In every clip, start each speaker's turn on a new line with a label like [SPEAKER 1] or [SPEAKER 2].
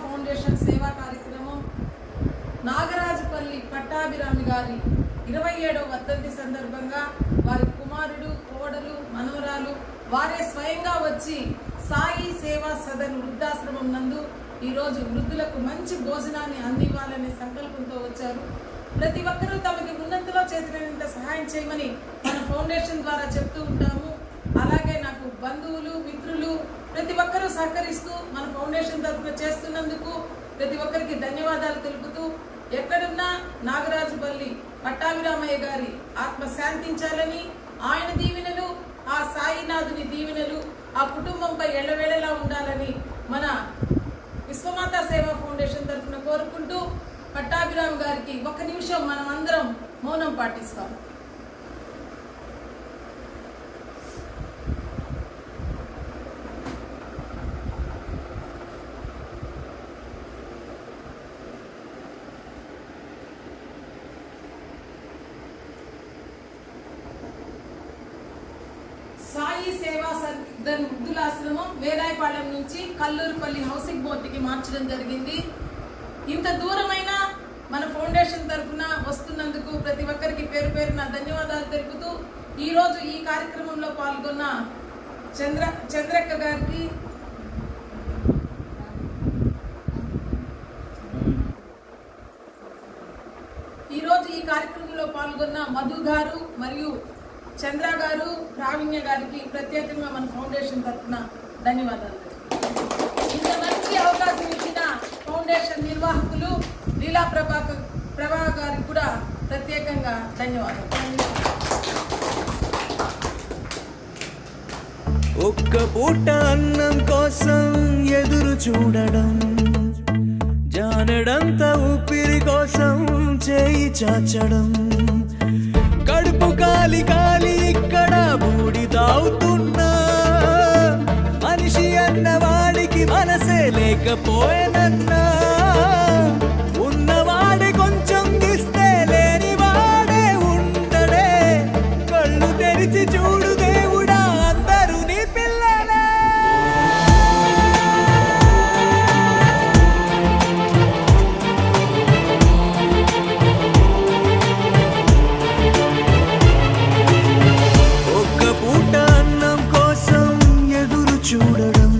[SPEAKER 1] Foundation సేవా కార్యక్రమం నాగరాజపల్లి పట్టాభిరామి గారి 27వ వర్ధంతి సందర్భంగా వారి కుమారుడు, కోడలు, మనవరాలు వారే స్వయంగా వచ్చి సాయి సేవా సదన్ వృద్ధాశ్రమం నందు ఈరోజు వృద్ధులకు మంచి భోజనాన్ని అందివ్వాలనే సంకల్పంతో వచ్చారు. ప్రతి ఒక్కరూ తమకి ఉన్నంతలో చేసినంత సహాయం చేయమని మన ఫౌండేషన్ ద్వారా చెప్తూ ఉంటాము. అలాగే నాకు బంధువులు, మిత్రులు ప్రతి ఒక్కరూ సహకరిస్తూ మన ఫౌండేషన్ తరఫున చేస్తున్నందుకు ప్రతి ఒక్కరికి ధన్యవాదాలు తెలుపుతూ, ఎక్కడున్నా నాగరాజుపల్లి పట్టాభిరామయ్య గారి ఆత్మ శాంతించాలని, ఆయన దీవెనలు, ఆ సాయినాథుని దీవెనలు ఆ కుటుంబంపై ఎల్లవేళలా ఉండాలని మన విశ్వమాత సేవా ఫౌండేషన్ తరఫున కోరుకుంటూ పట్టాభిరామ్ గారికి 1 నిమిషం మనం అందరం మౌనం పాటిస్తాం. సాయి సేవా సదన్ వృద్ధులాశ్రమం వేదాయపాలెం నుంచి కల్లూరుపల్లి హౌసింగ్ బోర్డుకి మార్చడం జరిగింది. ఇంత దూరమైన మన ఫౌండేషన్ తరఫున వస్తున్నందుకు ప్రతి ఒక్కరికి పేరు పేరున ధన్యవాదాలు తెలుపుతూ, ఈరోజు ఈ కార్యక్రమంలో పాల్గొన్న చంద్రక్క గారికి, ఈరోజు ఈ కార్యక్రమంలో పాల్గొన్న మధు గారు మరియు చంద్ర గారు, ప్రావీణ్య గారికి ప్రత్యేకంగా మన ఫౌండేషన్ తరఫున ధన్యవాదాలు. ఇంత మంచి అవకాశం ఇచ్చిన ఫౌండేషన్ నిర్వాహకులు లీలా ప్రభా గారికి కూడా ప్రత్యేకంగా ధన్యవాదాలు.
[SPEAKER 2] ఒక్క పూట అన్నం కోసం ఎదురు చూడడం, జానడంత ఊపిరి కోసం చేయి చాచడం, కడుపు కాలి కాలి ఇక్కడ బూడి తాగుతున్నా, మనిషి అన్నవాడికి మనసే లేకపోయేనన్నా, ఉన్నవాడి కొంచెం ఇస్తే లేని వాడే ఉండడే, కళ్ళు తెరిచి చూడు దేవుడా అందరూ నీ పిల్లలే. చూడడం,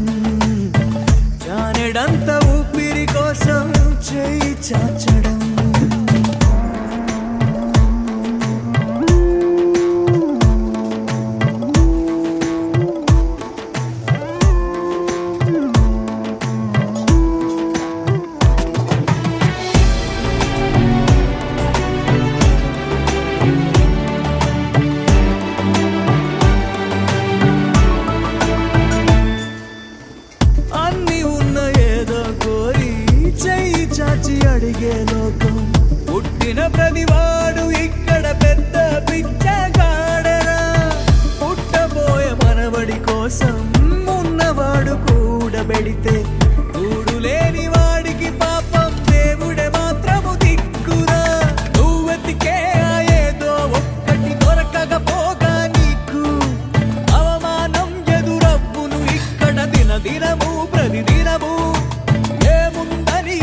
[SPEAKER 2] జానెడంత ఊపిరి కోసం చేయి చాచడం, అడిగే లోకం పుట్టిన ప్రతివాడు ఇక్కడ పెద్ద పిచ్చగాడరా, పుట్టబోయే మనవడి కోసం ఉన్నవాడు కూడబెడితే కూడు లేని వాడికి పాపం దేవుడే మాత్రము దిక్కురా, నువ్వెతికే ఏదో ఒక్కటి దొరకకపోగా నీకు అవమానం ఎదురవ్వును ఇక్కడ దినదినము ప్రతిదినము, ఏముందని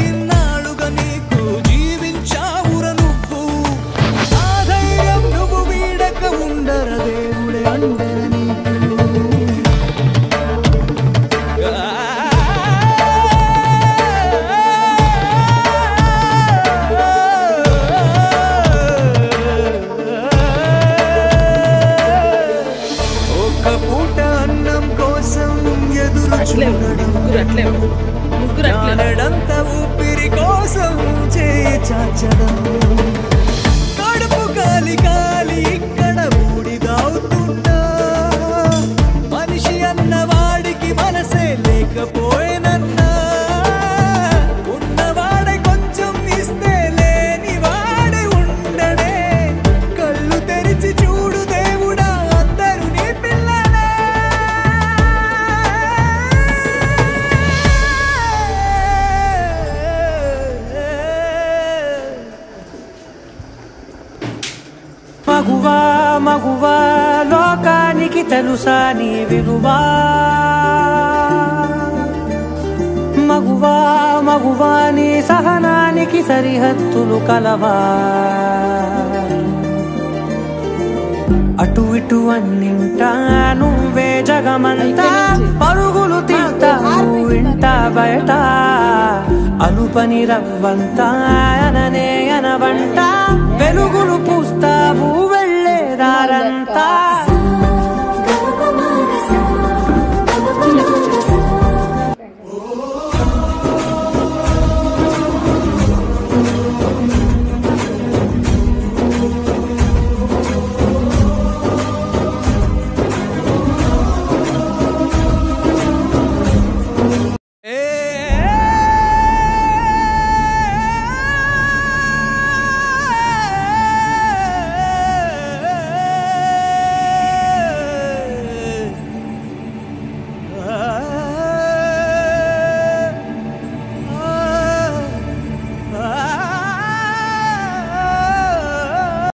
[SPEAKER 2] నీకు జీవించావుర నువ్వు, ఆ ధైర్యం నువ్వు వీడక ఉండర దేవుడే అందర నీకు. ఒక్క పూట అన్నం కోసం ఎదురు చూడడం, జానడంత ఊపిరి కోసం చేయి చాచడం, కడుపు కాలి కాలి ఇక్కడ ఊడిదావుతున్నా, మనిషి అన్నవాడికి మనసే లేకపోయేనన్నా, ఉన్నవాడే కొంచెం ఇస్తే లేని వాడే ఉండడే, కళ్ళు తెరిచి చూడు దేవుడా అందరూ నీ పిల్లలే.
[SPEAKER 3] మగువా మగువా లోకానికి తెలుసా నీ విలువా, మగువా మగువాని సహనానికి సరిహద్దులు కలవా అటు ఇటు అన్నింటా నువ్వే జగమంతా పరుగులు తీస్తావు ఇంట బయట అలుపని రవ్వంతా అననే అనవంట వెలుగులు పూస్తావు వెళ్ళేదారంతా